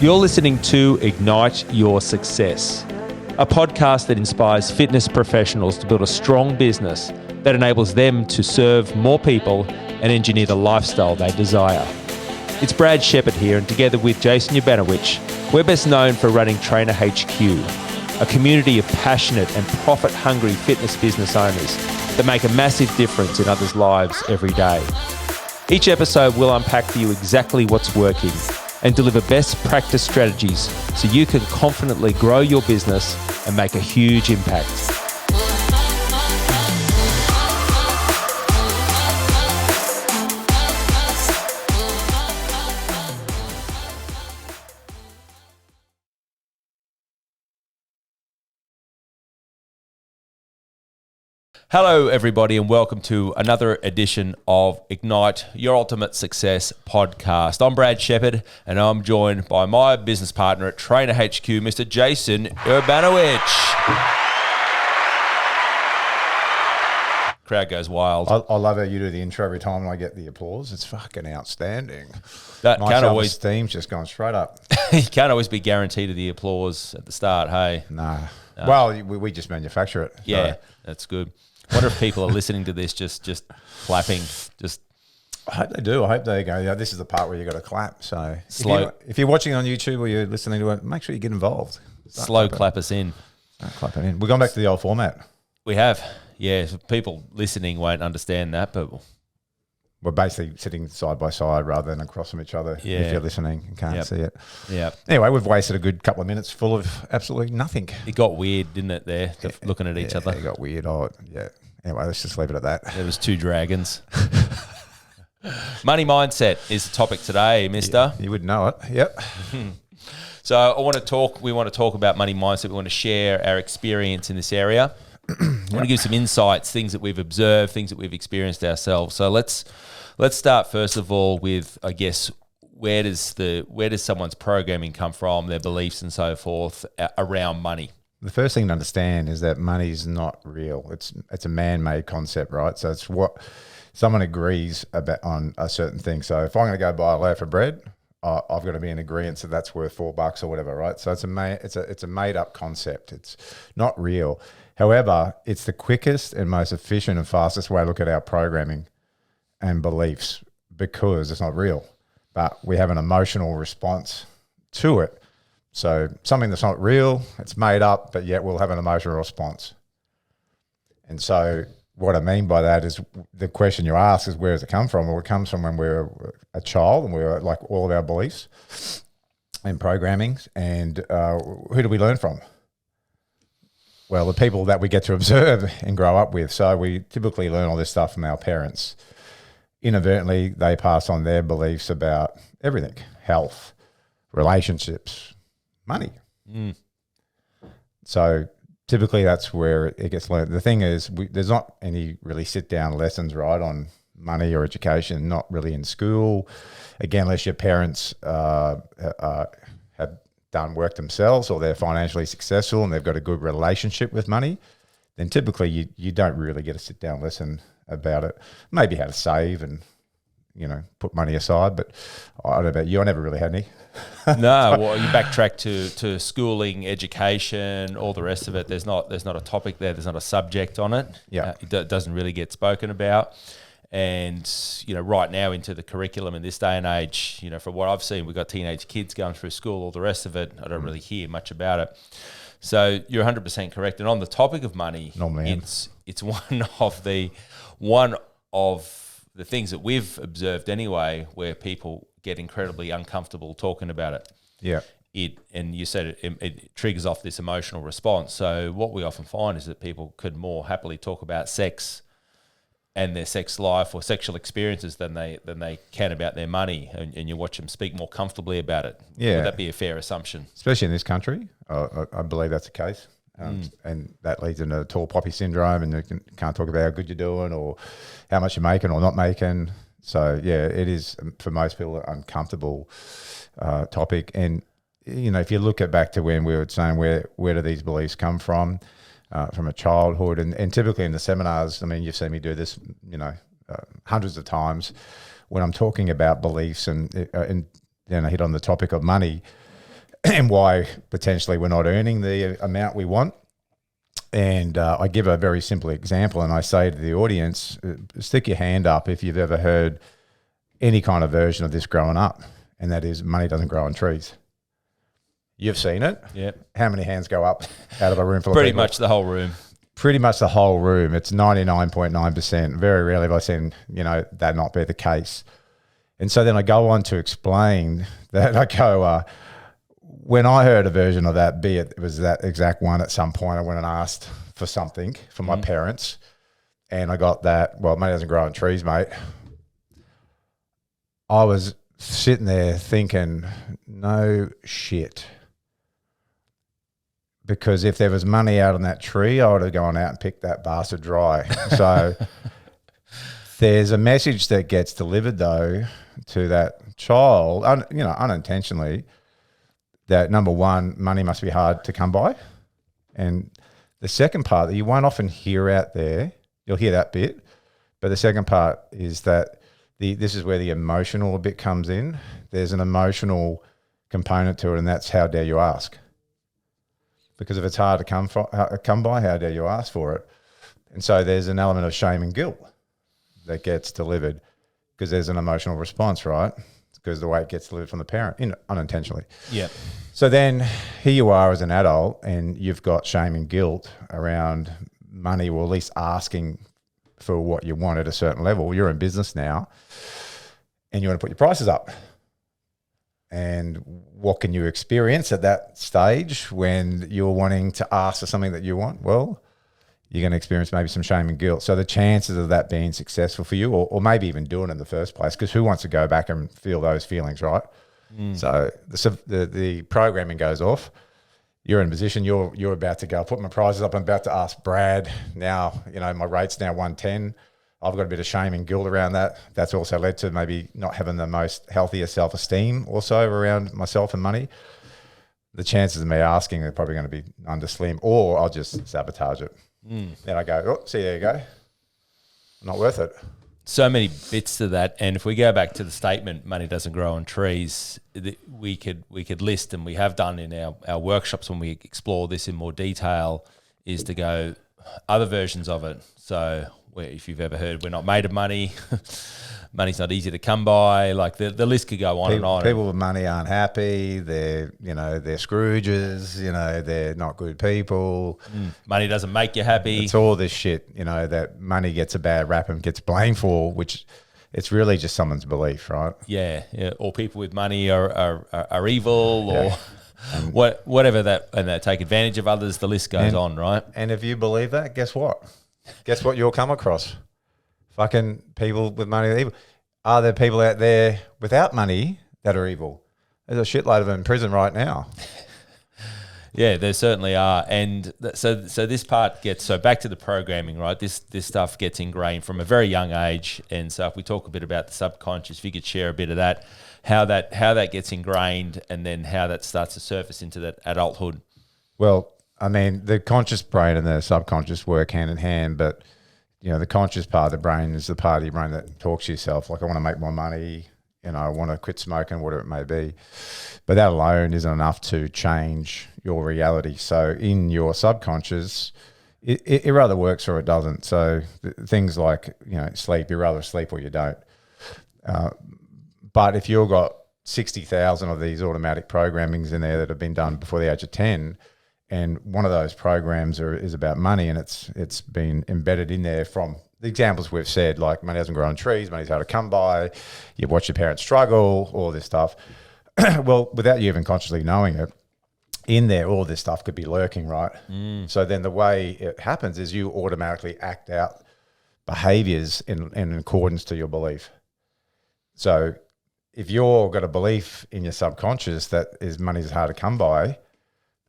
You're listening to Ignite Your Success, a podcast that inspires fitness professionals to build a strong business that enables them to serve more people and engineer the lifestyle they desire. It's Brad Shepherd here, and together with Jason Ubanowicz, we're best known for running Trainer HQ, a community of passionate and profit-hungry fitness business owners that make a massive difference in others' lives every day. Each episode will unpack for you exactly what's working and deliver best practice strategies so you can confidently grow your business and make a huge impact. Hello, everybody, and welcome to another edition of Ignite Your Ultimate Success podcast. I'm Brad Shepherd, and I'm joined by my business partner at Trainer HQ, Mr. Jason Ubanowicz. Crowd goes wild. I love how you do the intro every time and I get the applause. It's fucking outstanding. That my can't always. Steam's just gone straight up. You can't always be guaranteed the applause at the start. Hey, No. Well, we just manufacture it. yeah, So that's good. Wonder if people are listening to this just clapping, just I hope they do. I hope they go, yeah, this is the part where you got to clap. So Slow. if you're watching on YouTube or you're listening to it, make sure you get involved. slow clap us in. Start clapping in. We're going back to the old format. We have, yeah. So people listening won't understand that, but We're basically sitting side by side rather than across from each other. Yeah. If you're listening and can't Yep. see it. yeah, Anyway, we've wasted a good couple of minutes full of absolutely nothing. it got weird, didn't it? There, looking at each Yeah, other. It got weird. Oh, yeah. Anyway, let's just leave it at that. There was two dragons. Money mindset is the topic today, Mister. You would know it. Yep. So we want to talk about money mindset. We want to share our experience in this area. We want to give some insights, things that we've observed, things that we've experienced ourselves. So let's start first of all with, I guess, where does someone's programming come from, their beliefs and so forth around money? The first thing to understand is that money is not real. It's a man-made concept, right? So it's what someone agrees about on a certain thing. So if I'm going to go buy a loaf of bread, I've got to be in agreement that that's worth $4 or whatever, right? So it's a made-up concept. It's not real. However, it's the quickest and most efficient and fastest way to look at our programming and beliefs because it's not real, but we have an emotional response to it. So something that's not real, it's made up, but yet we'll have an emotional response. And so what I mean by that is the question you ask is, where does it come from? Well, it comes from when we were a child and we were like all of our beliefs and programmings. And who do we learn from? Well, the people that we get to observe and grow up with. So we typically learn all this stuff from our parents. Inadvertently, they pass on their beliefs about everything: health, relationships, money. So typically that's where it gets learned. The thing is, there's not any really sit-down lessons, right, on money or education, not really in school. Again, unless your parents have done work themselves or they're financially successful and they've got a good relationship with money, then typically you don't really get a sit-down lesson about it. Maybe how to save and, put money aside, but I don't know about you. I never really had any. No, well, you backtrack to schooling, education, all the rest of it. There's not a topic there. There's not a subject on it. Yeah, it doesn't really get spoken about. And right now into the curriculum in this day and age, from what I've seen, we've got teenage kids going through school. All the rest of it, I don't really hear much about it. So you're 100% correct. And on the topic of money, it's one of the things that we've observed anyway, where people get incredibly uncomfortable talking about it. Yeah. And you said it triggers off this emotional response. So what we often find is that people could more happily talk about sex and their sex life or sexual experiences than they can about their money, and you watch them speak more comfortably about it. Yeah. Would that be a fair assumption? Especially in this country, I believe that's the case. And that leads into tall poppy syndrome, and you can't talk about how good you're doing or how much you're making or not making. So, yeah, it is, for most people, an uncomfortable topic. And, if you look back to when we were saying where do these beliefs come from a childhood, and typically in the seminars, I mean, you've seen me do this, hundreds of times when I'm talking about beliefs and hit on the topic of money. and why potentially we're not earning the amount we want. And I give a very simple example, and I say to the audience, stick your hand up if you've ever heard any kind of version of this growing up, and that is money doesn't grow on trees. You've seen it. Yep. How many hands go up out of a room full of Pretty people? much the whole room. Pretty much the whole room. It's 99.9%. Very rarely have I seen, that not be the case. And so then I go on to explain that I go, when I heard a version of that, be it was that exact one at some point, I went and asked for something from my parents, and I got that, well, money doesn't grow on trees, mate. I was sitting there thinking, no shit. Because if there was money out on that tree, I would have gone out and picked that bastard dry. So there's a message that gets delivered, though, to that child, unintentionally, that number one, money must be hard to come by. And the second part that you won't often hear out there, you'll hear that bit, but the second part is that this is where the emotional bit comes in. There's an emotional component to it, and that's how dare you ask. Because if it's hard to come by, how dare you ask for it? And so there's an element of shame and guilt that gets delivered because there's an emotional response, right? Because the way it gets delivered from the parent, unintentionally. Yeah. So then here you are as an adult, and you've got shame and guilt around money, or at least asking for what you want at a certain level. You're in business now, and you want to put your prices up. And what can you experience at that stage when you're wanting to ask for something that you want? Well, you're going to experience maybe some shame and guilt. So the chances of that being successful for you, or maybe even doing it in the first place, because who wants to go back and feel those feelings, right? So the programming goes off. You're in a position, you're about to go, put my prices up. I'm about to ask Brad now, my rate's now 110. I've got a bit of shame and guilt around that. That's also led to maybe not having the most healthiest self-esteem also around myself and money. The chances of me asking are probably going to be under slim, or I'll just sabotage it. Then I go, oh, see, there you go. Not worth it. So many bits to that. And if we go back to the statement, money doesn't grow on trees, we could list, and we have done in our workshops when we explore this in more detail, is to go other versions of it. So if you've ever heard, we're not made of money, money's not easy to come by, like the list could go on and on. People with money aren't happy. They're Scrooges, they're not good people. Money doesn't make you happy. It's all this shit, that money gets a bad rap and gets blamed for, which it's really just someone's belief, right? Yeah. Or people with money are evil, or whatever that, and they take advantage of others. The list goes on, right? And if you believe that, guess what? Guess what you'll come across? Fucking people with money are evil. Are there people out there without money that are evil? There's a shitload of them in prison right now. Yeah, there certainly are. And so this part gets, so back to the programming, right? This stuff gets ingrained from a very young age. And so if we talk a bit about the subconscious, if you could share a bit of that, how that gets ingrained, and then how that starts to surface into that adulthood. Well, I mean, the conscious brain and the subconscious work hand in hand, but the conscious part of the brain is the part of your brain that talks to yourself. Like, I want to make more money, I want to quit smoking, whatever it may be. But that alone isn't enough to change your reality. So in your subconscious, it rather works or it doesn't. So things like, sleep, you rather sleep or you don't. But if you've got 60,000 of these automatic programmings in there that have been done before the age of 10, and one of those programs is about money, and it's been embedded in there from the examples we've said, like money doesn't grow on trees, money's hard to come by, you've watched your parents struggle, all this stuff. Well, without you even consciously knowing it, in there, all this stuff could be lurking, right? So then the way it happens is you automatically act out behaviors in accordance to your belief. So if you've got a belief in your subconscious that money's hard to come by,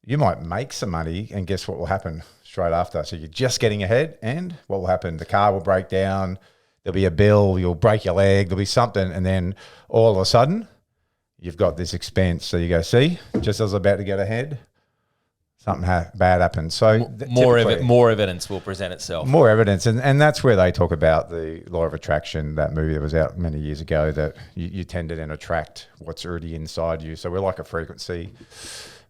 you might make some money, and guess what will happen straight after? So you're just getting ahead, and what will happen? The car will break down, there'll be a bill, you'll break your leg, there'll be something, and then all of a sudden, you've got this expense. So you go, see, just as I was about to get ahead, something bad happens. So more evidence will present itself. More evidence, and that's where they talk about the law of attraction, that movie that was out many years ago, that you tend to then attract what's already inside you. So we're like a frequency,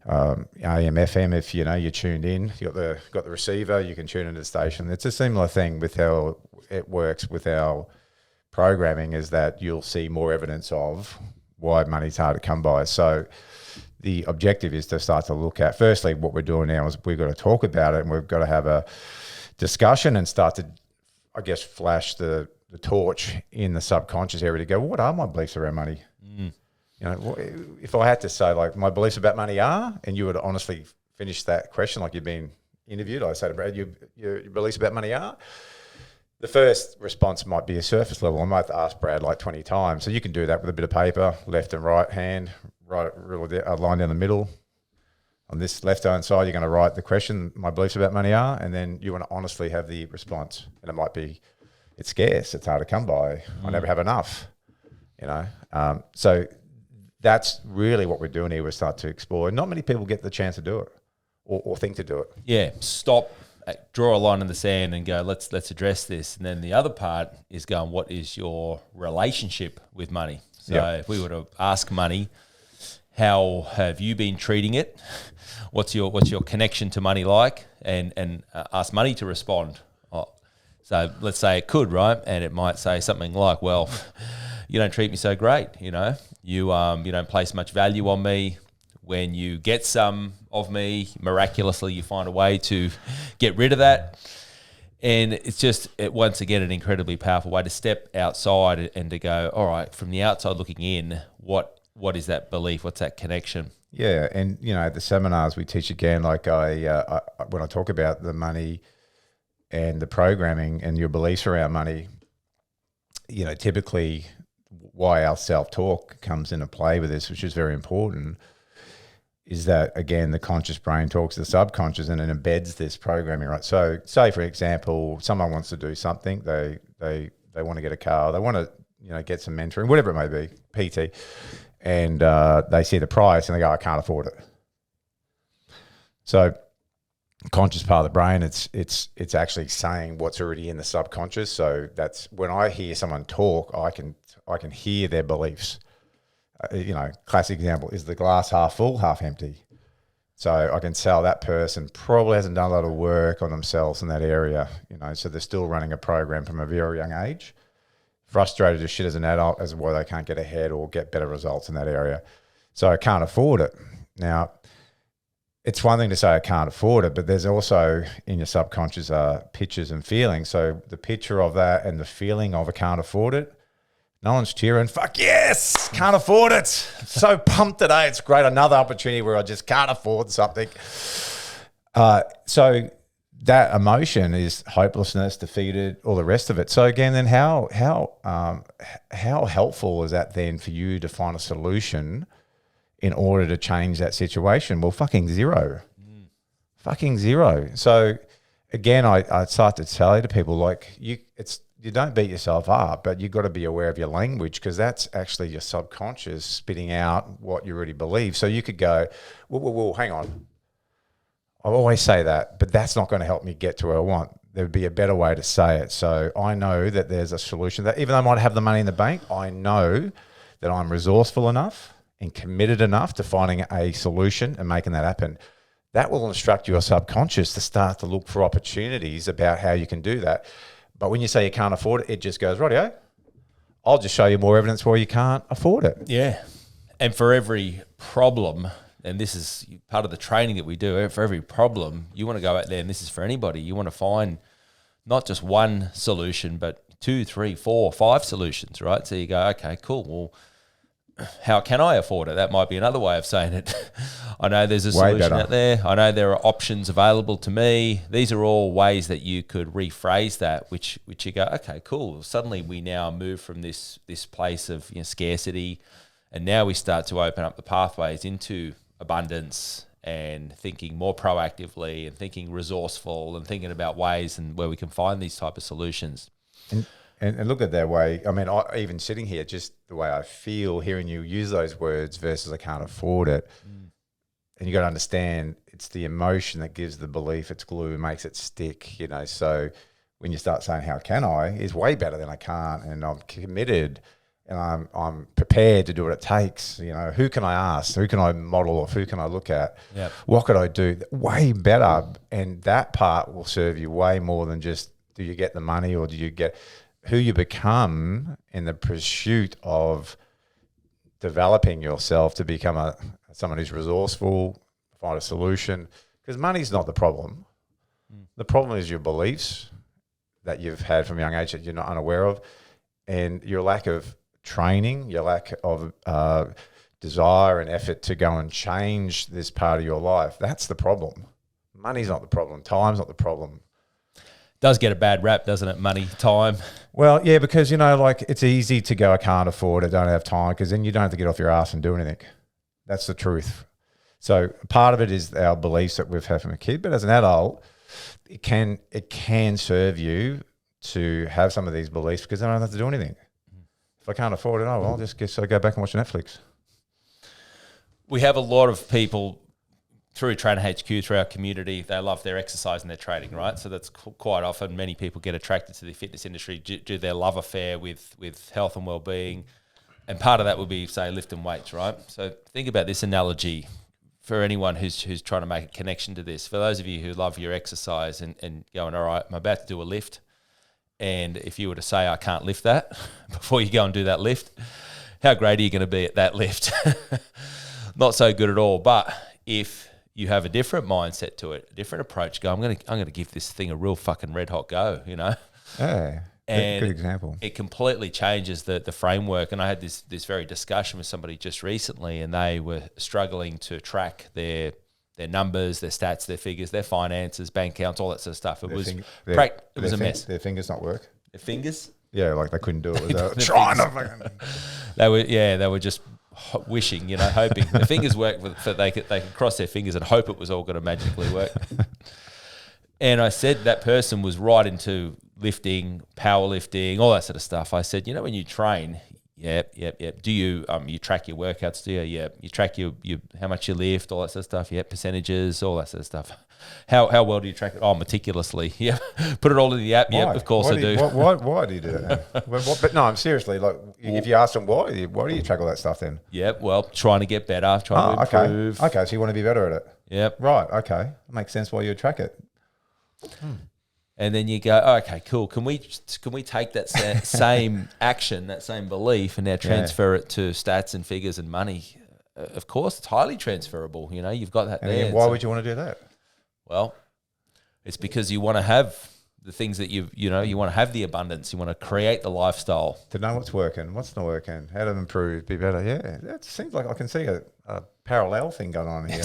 AM, FM. If you're tuned in, you got the receiver, you can tune into the station. It's a similar thing with how it works with our programming, is that you'll see more evidence of why money's hard to come by. So the objective is to start to look at, firstly, what we're doing now is we've got to talk about it, and we've got to have a discussion and start to, I guess, flash the torch in the subconscious area to go, what are my beliefs around money? If I had to say, like, my beliefs about money are, and you would honestly finish that question like you've been interviewed, I say to Brad, your beliefs about money are, the first response might be a surface level. I might have to ask Brad like 20 times. So you can do that with a bit of paper, left and right hand, write a line down the middle. On this left-hand side, you're going to write the question, my beliefs about money are, and then you want to honestly have the response. And it might be, it's scarce, it's hard to come by, I never have enough, So that's really what we're doing here. We start to explore. Not many people get the chance to do it or think to do it. Yeah, stop, draw a line in the sand and go, let's address this. And then the other part is going, what is your relationship with money? So if we were to ask money, how have you been treating it? What's your connection to money like? And ask money to respond. So let's say it could, right? And it might say something like, well, you don't treat me so great, you don't place much value on me. When you get some of me, miraculously you find a way to get rid of that. And it's just, once again, an incredibly powerful way to step outside and to go, all right, from the outside looking in, what is that belief? What's that connection? Yeah, and at the seminars we teach again, like I when I talk about the money and the programming and your beliefs around money, typically why our self-talk comes into play with this, which is very important, is that, again, the conscious brain talks to the subconscious and it embeds this programming, right? So say, for example, someone wants to do something, they want to get a car, they want to, get some mentoring, whatever it may be, PT, and they see the price and they go, I can't afford it. So conscious part of the brain, it's actually saying what's already in the subconscious. So that's when I hear someone talk, I can hear their beliefs. Classic example is the glass half full, half empty. So I can tell that person probably hasn't done a lot of work on themselves in that area, so they're still running a program from a very young age, frustrated as shit as an adult as to why they can't get ahead or get better results in that area. So I can't afford it. Now, it's one thing to say I can't afford it, but there's also in your subconscious pictures and feelings. So the picture of that and the feeling of I can't afford it, no one's cheering, fuck yes, can't afford it. So pumped today. It's great. Another opportunity where I just can't afford something. So that emotion is hopelessness, defeated, all the rest of it. So again, then how helpful is that then for you to find a solution in order to change that situation? Well, fucking zero. Fucking zero. So again, I start to tell to people, like, you don't beat yourself up, but you've got to be aware of your language, because that's actually your subconscious spitting out what you already believe. So you could go, whoa, hang on. I always say that, but that's not going to help me get to where I want. There would be a better way to say it. So I know that there's a solution that even though I might have the money in the bank, I know that I'm resourceful enough and committed enough to finding a solution and making that happen. That will instruct your subconscious to start to look for opportunities about how you can do that. But when you say you can't afford it, it just goes, rightio, I'll just show you more evidence why you can't afford it. Yeah. And for every problem, and this is part of the training that we do, for every problem, you want to go out there, and this is for anybody, you want to find not just one solution, but 2, 3, 4, 5 solutions, right? So you go, okay, cool. Well, how can I afford it? That might be another way of saying it. I know there's a solution out there. I know there are options available to me. These are all ways that you could rephrase that, which you go, okay, cool. Suddenly we now move from this place of scarcity, and now we start to open up the pathways into abundance and thinking more proactively and thinking resourceful and thinking about ways and where we can find these type of solutions. And look at that way. I mean, even sitting here, just the way I feel hearing you use those words versus I can't afford it. And you got to understand, it's the emotion that gives the belief its glue, makes it stick, So when you start saying, how can I, is way better than I can't. And I'm committed and I'm prepared to do what it takes. Who can I ask? Who can I model off? Who can I look at? Yep. What could I do? Way better. And that part will serve you way more than just, do you get the money or do you get who you become in the pursuit of developing yourself to become someone who's resourceful, find a solution. Because money's not the problem. The problem is your beliefs that you've had from a young age that you're not unaware of, and your lack of training, your lack of desire and effort to go and change this part of your life. That's the problem. Money's not the problem. Time's not the problem. Does get a bad rap, doesn't it? Money, time. Well, yeah, because, it's easy to go, I can't afford it, don't have time, because then you don't have to get off your ass and do anything. That's the truth. So part of it is our beliefs that we've had from a kid, but as an adult, it can serve you to have some of these beliefs because I don't have to do anything. If I can't afford it, I'll just go back and watch Netflix. We have a lot of people through Trainer HQ, through our community, they love their exercise and their training, right? So that's quite often many people get attracted to the fitness industry due to their love affair with health and well-being. And part of that would be, say, lifting weights, right? So think about this analogy for anyone who's trying to make a connection to this. For those of you who love your exercise and going, all right, I'm about to do a lift, and if you were to say, I can't lift that, before you go and do that lift, how great are you going to be at that lift? Not so good at all. But if you have a different mindset to it, a different approach, I'm going to give this thing a real fucking red hot go, Yeah, and good example. It completely changes the framework. And I had this very discussion with somebody just recently, and they were struggling to track their numbers, their stats, their figures, their finances, bank accounts, all that sort of stuff. It was a mess. Their fingers not work. Their fingers? Yeah, like they couldn't do it without trying to. They were just wishing, hoping. The fingers work, but they could cross their fingers and hope it was all going to magically work. And I said that person was right into lifting, powerlifting, all that sort of stuff. I said, when you train, yep. Do you you track your workouts? Do you? Yep. You track your how much you lift, all that sort of stuff. Yep. Percentages, all that sort of stuff. How well do you track it? Oh, meticulously. Yeah. Put it all in the app. Yep. Of course I do. Why do you do that? But no, I'm seriously, like, if you ask them why do you track all that stuff then? Yep. Well, trying to get better, trying to improve. Okay. So you want to be better at it. Yep. Right. Okay. Makes sense why you would track it. And then you go, okay, cool. Can we take that same action, that same belief, and now transfer it to stats and figures and money? Of course, it's highly transferable. You've got that there. Why would you want to do that? Well, it's because you want to have the things that you want to have the abundance. You want to create the lifestyle. To know what's working, what's not working, how to improve, be better. Yeah, that seems like I can see a parallel thing going on here.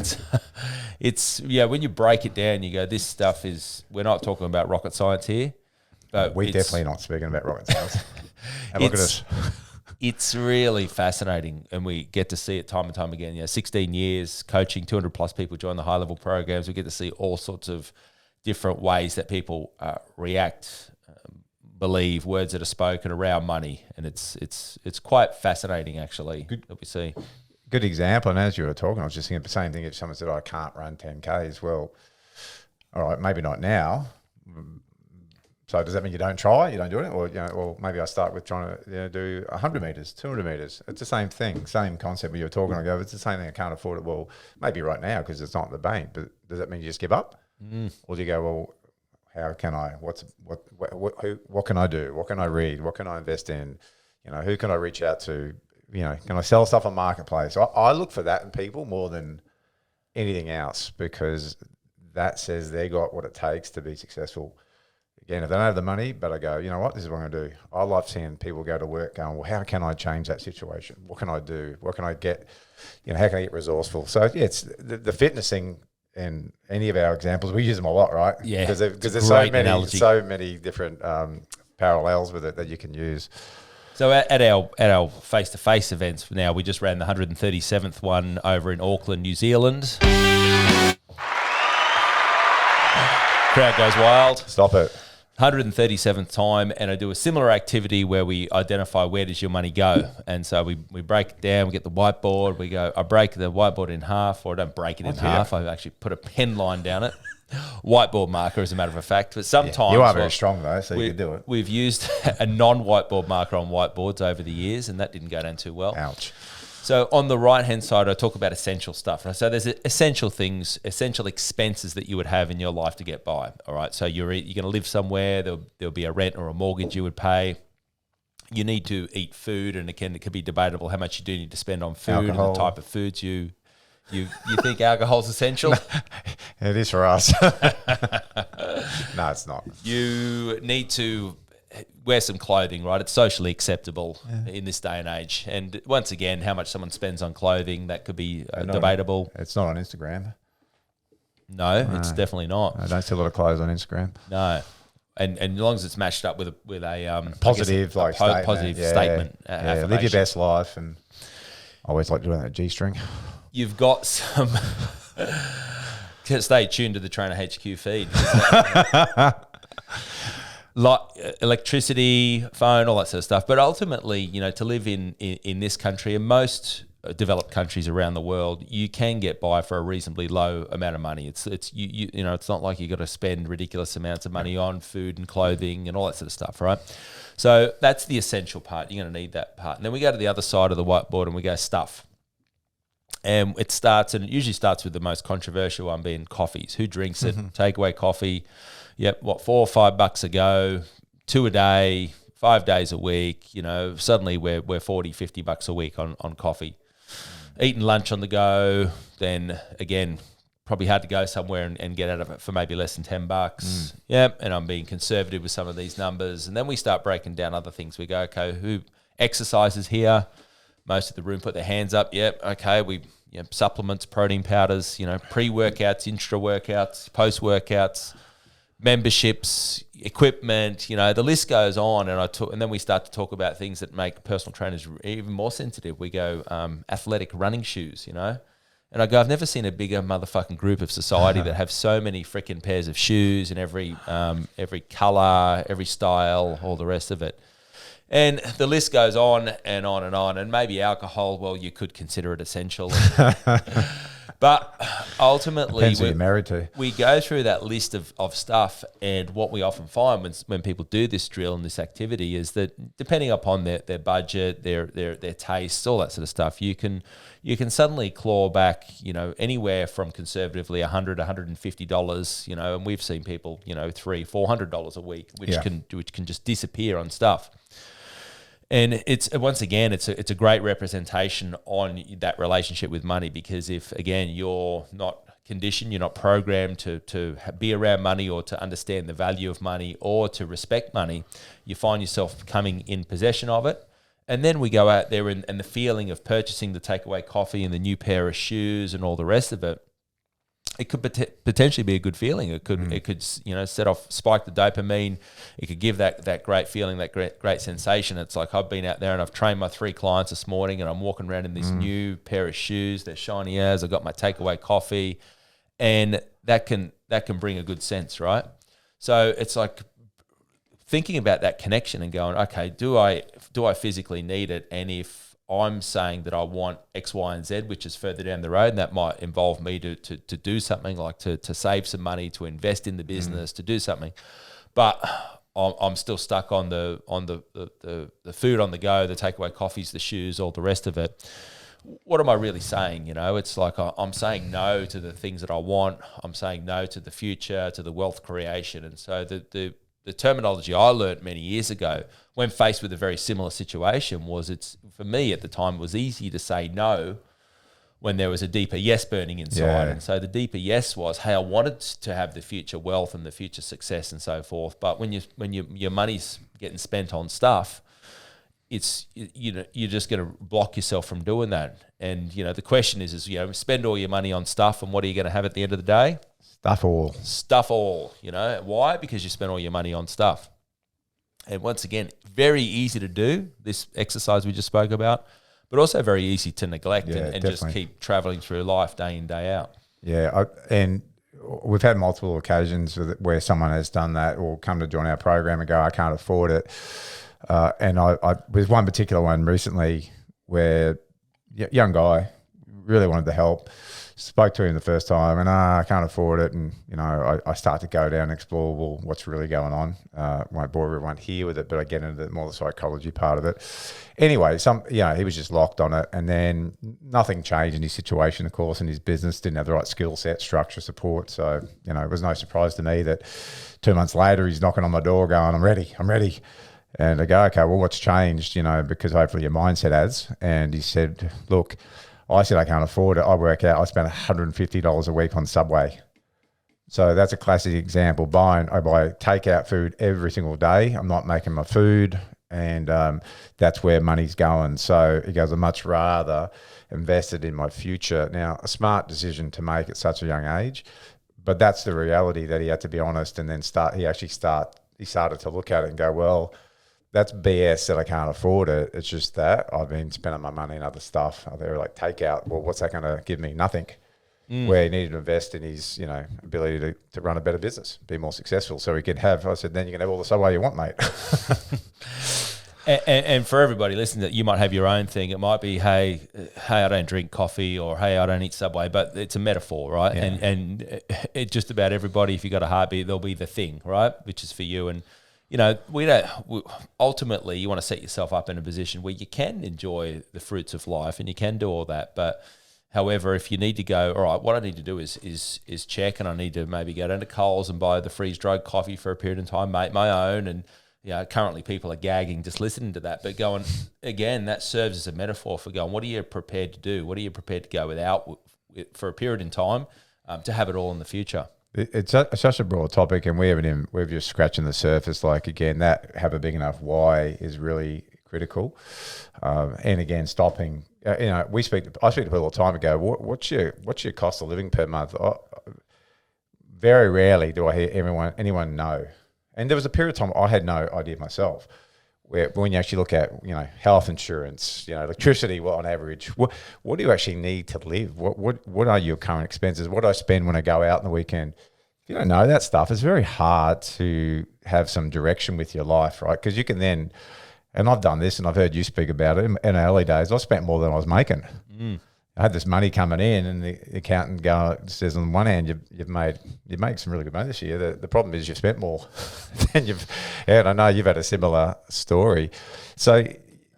It's when you break it down, you go, this stuff is, we're not talking about rocket science here. But we're definitely not speaking about rocket science. And look at us. It's really fascinating, and we get to see it time and time again. 16 years coaching, 200 plus people join the high level programs. We get to see all sorts of different ways that people react, believe, words that are spoken around money, and it's quite fascinating actually that we see. Good example. And as you were talking, I was just thinking the same thing. If someone said, I can't run 10Ks, well, all right, maybe not now. So does that mean you don't try? You don't do it? Or maybe I start with trying to do 100 meters, 200 meters. It's the same thing, same concept when you were talking. I go, it's the same thing. I can't afford it. Well, maybe right now because it's not in the bank. But does that mean you just give up? Or do you go, well, how can I? What can I do? What can I read? What can I invest in? Who can I reach out to? Can I sell stuff on marketplace? I look for that in people more than anything else because that says they got what it takes to be successful. Again, if they don't have the money, but I go, you know what, this is what I'm going to do. I love seeing people go to work going, well, how can I change that situation? What can I do? What can I get? How can I get resourceful? So, yeah, it's the fitness thing in any of our examples. We use them a lot, right? Yeah. Because there's so many different parallels with it that you can use. So at our face-to-face events now, we just ran the 137th one over in Auckland, New Zealand. Crowd goes wild. Stop it. 137th time, and I do a similar activity where we identify where does your money go. And so we break it down, we get the whiteboard, I break the whiteboard in half, or I don't break it in half, I actually put a pen line down it. Whiteboard marker, as a matter of fact. But sometimes... you are very strong, though, so you can do it. We've used a non-whiteboard marker on whiteboards over the years, and that didn't go down too well. Ouch. So on the right-hand side, I talk about essential stuff. Right? So there's essential things, essential expenses that you would have in your life to get by. All right. So you're going to live somewhere. There'll be a rent or a mortgage you would pay. You need to eat food, and again, it could be debatable how much you do need to spend on food Alcohol. and the type of foods you think alcohol's essential. It is for us. No, it's not. You need to wear some clothing, right? It's socially acceptable in this day and age. And once again, how much someone spends on clothing, that could be debatable. It's not on Instagram. No, it's definitely not. I don't see a lot of clothes on Instagram. No. And as long as it's matched up with a positive, statement. Positive statement. Live your best life. And I always like doing that G-string. You've got some... Stay tuned to the Trainer HQ feed. Like electricity, phone, all that sort of stuff. But ultimately, to live in this country and most developed countries around the world, you can get by for a reasonably low amount of money. It's not like you got to spend ridiculous amounts of money on food and clothing and all that sort of stuff, right? So that's the essential part. You're going to need that part. And then we go to the other side of the whiteboard and we go stuff. And it usually starts with the most controversial one being coffees. Who drinks it? Takeaway coffee. Yep, $4 or $5 a go, 2 a day, 5 days a week. Suddenly we're $40-$50 a week on coffee. Eating lunch on the go, then again, probably hard to go somewhere and get out of it for maybe less than $10. Yep, and I'm being conservative with some of these numbers. And then we start breaking down other things. We go, okay, who exercises here? Most of the room put their hands up. Yep, okay, supplements, protein powders, pre-workouts, intra-workouts, post-workouts, memberships, equipment, the list goes on. And then we start to talk about things that make personal trainers even more sensitive. We go athletic running shoes, and I go, I've never seen a bigger motherfucking group of society that have so many freaking pairs of shoes in every color, every style, all the rest of it. And the list goes on and on and on. And maybe alcohol, well, you could consider it essential. But ultimately, depends who you're married to. We go through that list of stuff, and what we often find when people do this drill and this activity is that depending upon their budget, their tastes, all that sort of stuff, you can suddenly claw back, anywhere from conservatively $100, $150, and we've seen people, $300-$400 a week, which can just disappear on stuff. And it's a great representation on that relationship with money, because if, again, you're not conditioned, you're not programmed to be around money or to understand the value of money or to respect money, you find yourself coming in possession of it. And then we go out there and the feeling of purchasing the takeaway coffee and the new pair of shoes and all the rest of it, it could potentially be a good feeling. It could spike the dopamine. It could give that great feeling, that great sensation. It's like I've been out there and I've trained my 3 clients this morning, and I'm walking around in this new pair of shoes. They're shiny as. I got my takeaway coffee, and that can bring a good sense, right? So it's like thinking about that connection and going, okay, do I physically need it? And if I'm saying that I want X, Y, and Z, which is further down the road, and that might involve me to do something like to save some money, to invest in the business, to do something. But I'm still stuck on the food on the go, the takeaway coffees, the shoes, all the rest of it. What am I really saying? It's like I'm saying no to the things that I want. I'm saying no to the future, to the wealth creation. And so the terminology I learned many years ago when faced with a very similar situation was, for me at the time, it was easy to say no when there was a deeper yes burning inside. Yeah. And so the deeper yes was, hey, I wanted to have the future wealth and the future success and so forth. But when your money's getting spent on stuff, you're just going to block yourself from doing that. And the question is spend all your money on stuff, and what are you going to have at the end of the day? Stuff all. Why? Because you spend all your money on stuff. And once again, very easy to do, this exercise we just spoke about, but also very easy to neglect and just keep traveling through life day in, day out. Yeah. And we've had multiple occasions where someone has done that or come to join our program and go, I can't afford it. And I was one particular one recently where young guy really wanted to help. Spoke to him the first time and I can't afford it. And, I start to go down and explore, well, what's really going on. Won't bore everyone here with it, but I get into more the psychology part of it. Anyway, he was just locked on it. And then nothing changed in his situation, of course, in his business, didn't have the right skill set, structure, support. So, it was no surprise to me that 2 months later, he's knocking on my door going, I'm ready. And I go, okay, well, what's changed, because hopefully your mindset has. And he said, look, I said, I can't afford it. I work out, I spend $150 a week on Subway. So that's a classic example. I buy takeout food every single day. I'm not making my food. And that's where money's going. So he goes, I'd much rather invest it in my future. Now, a smart decision to make at such a young age. But that's the reality that he had to be honest and then he started to look at it and go, well, that's BS that I can't afford it. It's just that I've been spending my money on other stuff. They're like takeout. Well, what's that going to give me? Nothing. Where he needed to invest in his, ability to run a better business, be more successful. So he could have. I said, then you can have all the Subway you want, mate. And for everybody listening, that you might have your own thing. It might be, hey, I don't drink coffee, or hey, I don't eat Subway. But it's a metaphor, right? Yeah. And it just about everybody. If you got a heartbeat, there'll be the thing, right? Which is for you. And ultimately, you want to set yourself up in a position where you can enjoy the fruits of life and you can do all that. But however, if you need to go, all right, what I need to do is check, and I need to maybe go down to Coles and buy the freeze-dried coffee for a period of time, make my own. And currently people are gagging just listening to that. But going, again, that serves as a metaphor for going, what are you prepared to do? What are you prepared to go without for a period in time to have it all in the future? It's such a broad topic, and we're just scratching the surface. Like, again, that have a big enough why is really critical. And again, stopping. I speak to people all the time and go, what's your cost of living per month? Very rarely do I hear anyone know. And there was a period of time I had no idea myself. Where when you actually look at health insurance, electricity, on average, what do you actually need to live? What are your current expenses? What do I spend when I go out on the weekend? If you don't know that stuff, it's very hard to have some direction with your life, right? Because you can then, and I've done this, and I've heard you speak about it in early days. I spent more than I was making. I had this money coming in, and the accountant says, on one hand, you've made some really good money this year. The problem is you've spent more than and I know you've had a similar story. So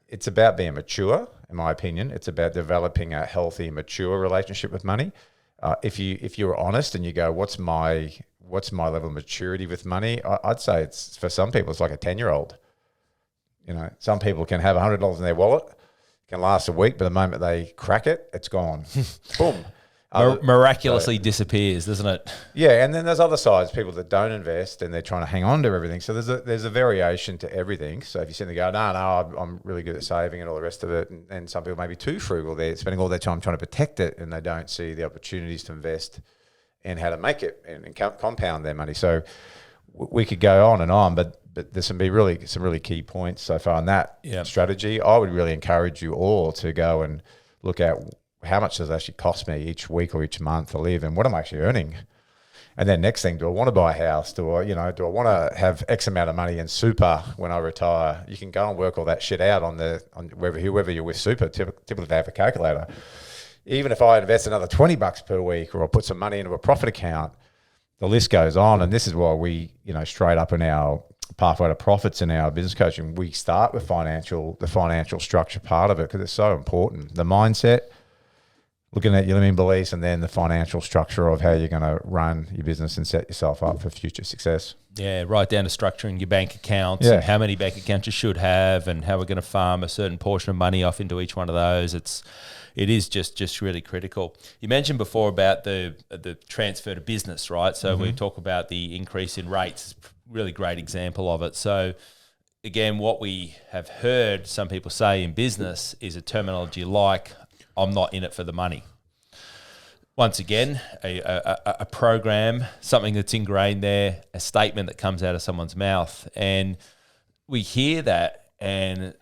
it's about being mature, in my opinion. It's about developing a healthy, mature relationship with money. If you're honest and you go, what's my level of maturity with money? I'd say it's, for some people, it's like a 10-year-old. Some people can have $100 in their wallet, can last a week, but the moment they crack it, it's gone. Boom. Miraculously disappears, doesn't it? Yeah, and then there's other sides, people that don't invest and they're trying to hang on to everything. So there's a variation to everything. So if you sit there and go, no, I'm really good at saving and all the rest of it, and some people may be too frugal, they're spending all their time trying to protect it and they don't see the opportunities to invest and how to make it and compound their money. So we could go on, but there's some really key points so far on that strategy. I would really encourage you all to go and look at how much does it actually cost me each week or each month to live, and what am I actually earning? And then next thing, do I want to buy a house? Do I want to have X amount of money in super when I retire? You can go and work all that shit out on whoever you're with super. Typically they have a calculator. Even if I invest another $20 per week, or I put some money into a profit account, the list goes on. And this is why we, straight up in our pathway to profits in our business coaching, we start with the financial structure part of it, because it's so important. The mindset, looking at your limiting beliefs, and then the financial structure of how you're going to run your business and set yourself up for future success. Yeah, right down to structuring your bank accounts and how many bank accounts you should have, and how we're going to farm a certain portion of money off into each one of those. It is just really critical. You mentioned before about the transfer to business, right? So we talk about the increase in rates. Really great example of it. So again, what we have heard some people say in business is a terminology like, I'm not in it for the money. Once again, a program, something that's ingrained there, a statement that comes out of someone's mouth. And we hear that and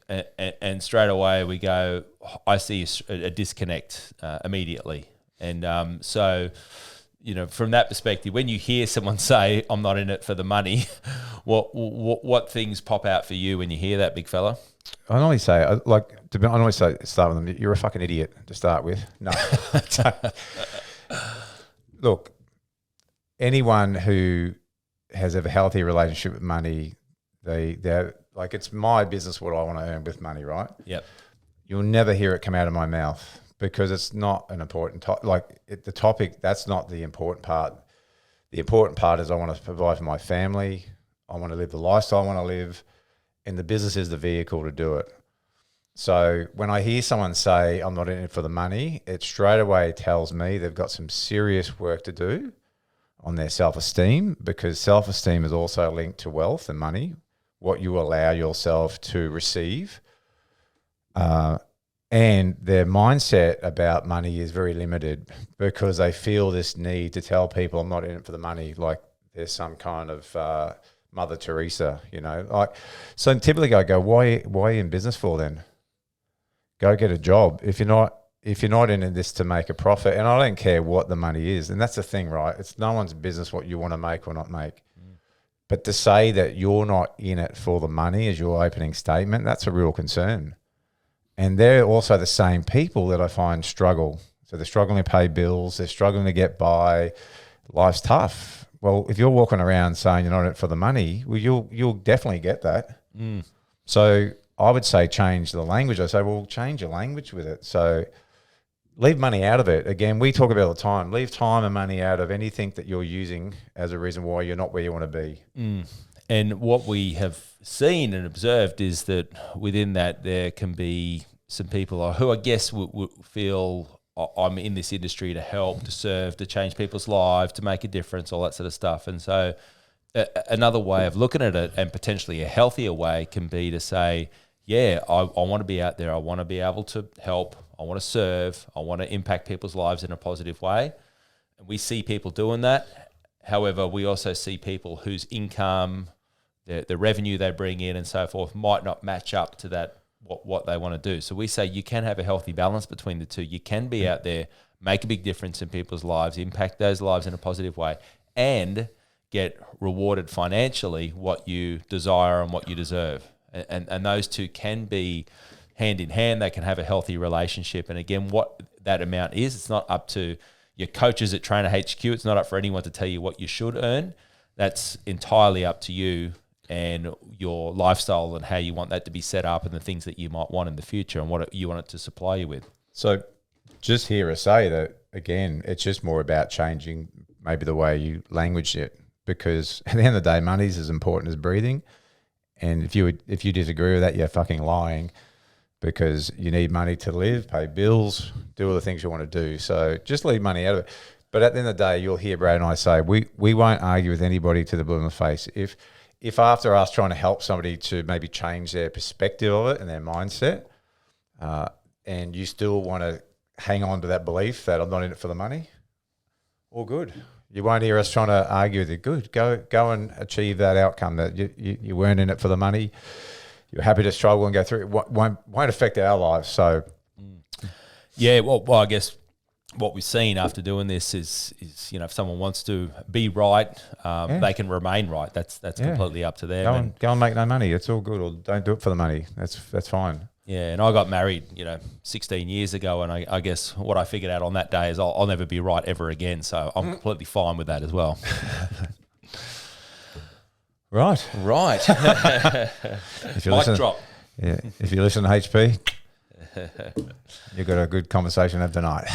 straight away we go, I see a disconnect immediately. And so from that perspective, when you hear someone say, "I'm not in it for the money," what things pop out for you when you hear that, big fella? I normally say, I always say, start with them, you're a fucking idiot to start with. No. Look, anyone who has a healthy relationship with money, they're like, it's my business what I want to earn with money, right? Yep. You'll never hear it come out of my mouth because it's not an important topic. The topic, that's not the important part. The important part is I want to provide for my family. I want to live the lifestyle I want to live. And the business is the vehicle to do it. So when I hear someone say, I'm not in it for the money, it straight away tells me they've got some serious work to do on their self-esteem, because self-esteem is also linked to wealth and money, what you allow yourself to receive. And their mindset about money is very limited because they feel this need to tell people I'm not in it for the money, like there's some kind of Mother Teresa, So typically I go, why are you in business for then? Go get a job. If you're not in this to make a profit, and I don't care what the money is, and that's the thing, right? It's no one's business what you want to make or not make. But to say that you're not in it for the money as your opening statement, that's a real concern. And they're also the same people that I find struggle. So they're struggling to pay bills, they're struggling to get by, life's tough. Well, if you're walking around saying you're not in it for the money, well, you'll definitely get that. So I would say change the language. I say, well, change your language with it. So leave money out of it. Again, we talk about it all the time. Leave time and money out of anything that you're using as a reason why you're not where you want to be. And what we have seen and observed is that within that there can be some people who I guess would feel I'm in this industry to help, to serve, to change people's lives, to make a difference, all that sort of stuff. And so another way of looking at it, and potentially a healthier way, can be to say, yeah, I want to be out there. I want to be able to help. I want to serve. I want to impact people's lives in a positive way. And we see people doing that. However, we also see people whose income, the revenue they bring in and so forth might not match up to that, what they want to do. So we say you can have a healthy balance between the two. You can be out there, make a big difference in people's lives, impact those lives in a positive way, and get rewarded financially what you desire and what you deserve. And those two can be hand in hand. They can have a healthy relationship. And again, what that amount is, it's not up to your coaches at Trainer HQ. It's not up for anyone to tell you what you should earn. That's entirely up to you and your lifestyle and how you want that to be set up and the things that you might want in the future and what you want it to supply you with. So just hear us say that, again, it's just more about changing maybe the way you language it, because at the end of the day, money's as important as breathing. And if you disagree with that, you're fucking lying, because you need money to live, pay bills, do all the things you want to do. So just leave money out of it. But at the end of the day, you'll hear Brad and I say, we won't argue with anybody to the blue in the face. If after us trying to help somebody to maybe change their perspective of it and their mindset, and you still want to hang on to that belief that I'm not in it for the money, all good. You won't hear us trying to argue with it. Good, go and achieve that outcome that you weren't in it for the money. You're happy to struggle and go through it. Won't affect our lives. So, yeah. Well, I guess what we've seen after doing this is if someone wants to be right, they can remain right. That's completely up to them. Go and make no money. It's all good. Or don't do it for the money. That's fine. Yeah, and I got married, 16 years ago, and I guess what I figured out on that day is I'll never be right ever again. So I'm completely fine with that as well. Right. Mic drop. Yeah, if you listen to HP, you've got a good conversation to have tonight.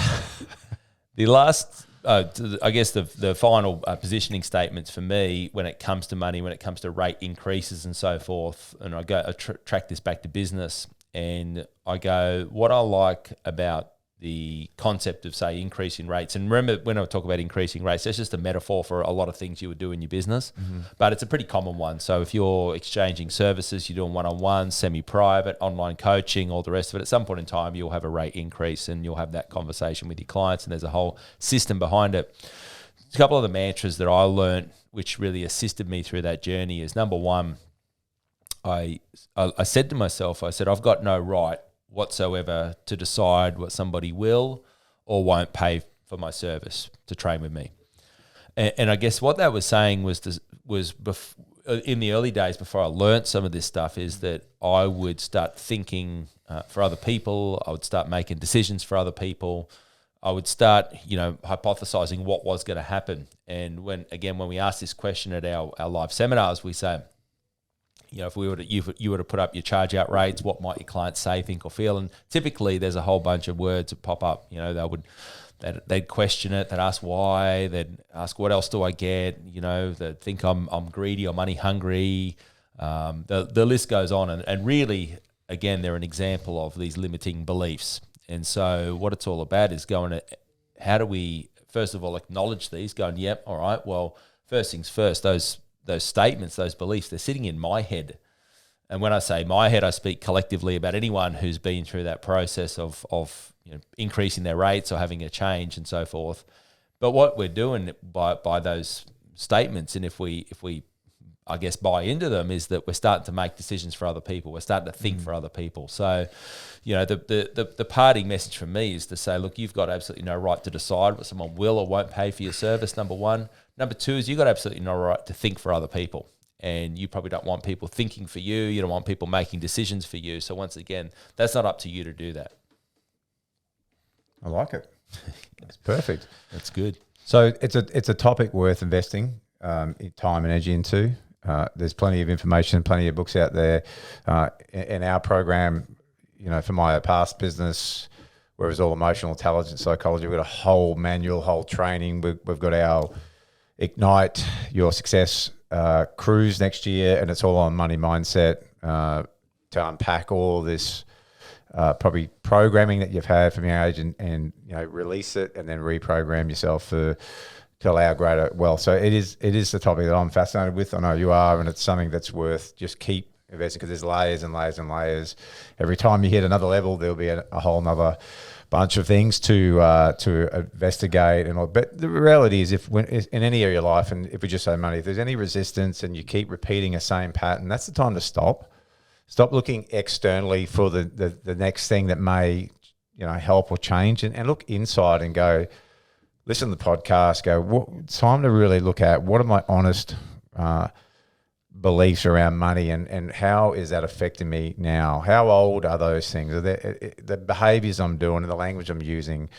The last, I guess the final positioning statements for me when it comes to money, when it comes to rate increases and so forth, and I track this back to business, and I go, what I like about the concept of, say, increasing rates, and remember when I talk about increasing rates, that's just a metaphor for a lot of things you would do in your business, but it's a pretty common one. So if you're exchanging services, you're doing one-on-one, semi-private, online coaching, all the rest of it, at some point in time, you'll have a rate increase and you'll have that conversation with your clients, and there's a whole system behind it. A couple of the mantras that I learned, which really assisted me through that journey, is number one, I said to myself, I've got no right whatsoever to decide what somebody will or won't pay for my service to train with me. And I guess what that was saying in the early days before I learnt some of this stuff is that I would start thinking for other people. I would start making decisions for other people. I would start, hypothesizing what was going to happen. And when we ask this question at our live seminars, we say, if you were to put up your charge out rates, what might your clients say, think, or feel? And typically, there's a whole bunch of words that pop up. They'd question it. They'd ask why. They'd ask, what else do I get? They'd think I'm greedy or money hungry. The list goes on. And really, again, they're an example of these limiting beliefs. And so what it's all about is how do we, first of all, acknowledge these, going, yep, all right, well, first things first, those statements, those beliefs, they're sitting in my head. And when I say my head, I speak collectively about anyone who's been through that process of increasing their rates or having a change and so forth. But what we're doing by those statements, and if we I guess buy into them, is that we're starting to make decisions for other people. We're starting to think for other people. So, the parting message from me is to say, look, you've got absolutely no right to decide what someone will or won't pay for your service, number one. Number two is you've got absolutely no right to think for other people. And you probably don't want people thinking for you. You don't want people making decisions for you. So once again, that's not up to you to do that. I like it. It's perfect. That's good. So it's a topic worth investing time and energy into. There's plenty of information, plenty of books out there. In our program, for my past business, where it was all emotional intelligence psychology, we've got a whole manual, whole training. We've got our Ignite Your Success cruise next year, and it's all on money mindset to unpack all this probably programming that you've had from your age and release it and then reprogram yourself to allow greater wealth. So it is the topic that I'm fascinated with. I know you are, and it's something that's worth just keep investing, because there's layers and layers and layers. Every time you hit another level, there'll be a whole nother bunch of things to investigate and all. But the reality is, in any area of life, and if we just say money, if there's any resistance and you keep repeating a same pattern, that's the time to stop. Stop looking externally for the next thing that may help or change, and look inside and go, listen to the podcast, it's time to really look at what are my honest beliefs around money, and how is that affecting me now? How old are those things? Are the behaviors I'm doing and the language I'm using,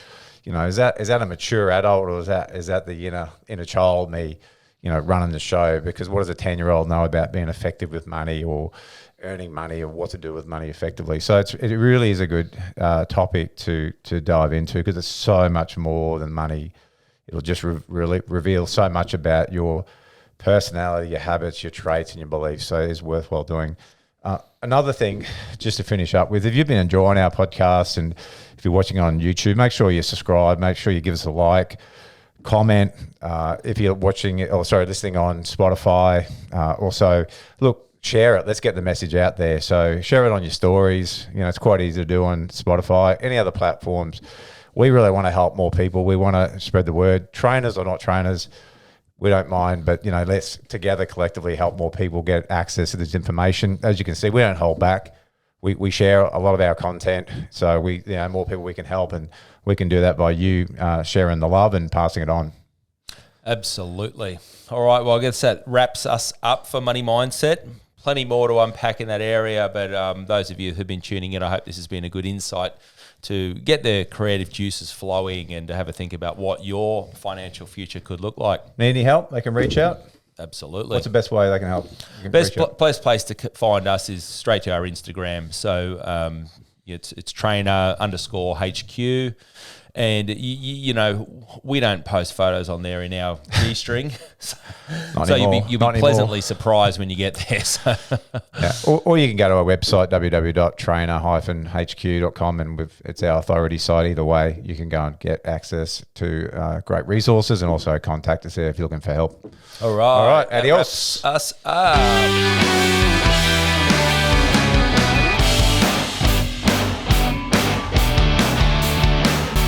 is that a mature adult, or is that the inner child me, running the show? Because what does a 10-year-old know about being effective with money or earning money or what to do with money effectively? So it really is a good topic to dive into, because it's so much more than money. It'll just really reveal so much about your personality, your habits, your traits, and your beliefs. So it is worthwhile doing. Another thing, just to finish up with, if you've been enjoying our podcast and if you're watching on YouTube, make sure you subscribe, make sure you give us a like, comment. If you're listening on Spotify, also look, share it. Let's get the message out there. So share it on your stories. It's quite easy to do on Spotify, any other platforms. We really want to help more people. We want to spread the word. Trainers or not trainers, we don't mind, but let's together collectively help more people get access to this information. As you can see, we don't hold back. We share a lot of our content, so more people we can help, and we can do that by you sharing the love and passing it on. Absolutely. All right, well, I guess that wraps us up for Money Mindset. Plenty more to unpack in that area, but those of you who've been tuning in, I hope this has been a good insight to get the creative juices flowing and to have a think about what your financial future could look like. Need any help? They can reach out. Absolutely. What's the best way they can help? Best place to find us is straight to our Instagram. So it's trainer_HQ. And, we don't post photos on there in our G-string. So you'll be pleasantly surprised when you get there. So. Yeah. Or you can go to our website, www.trainer-hq.com, and it's our authority site. Either way, you can go and get access to great resources, and also contact us there if you're looking for help. All right. Adios. Us up.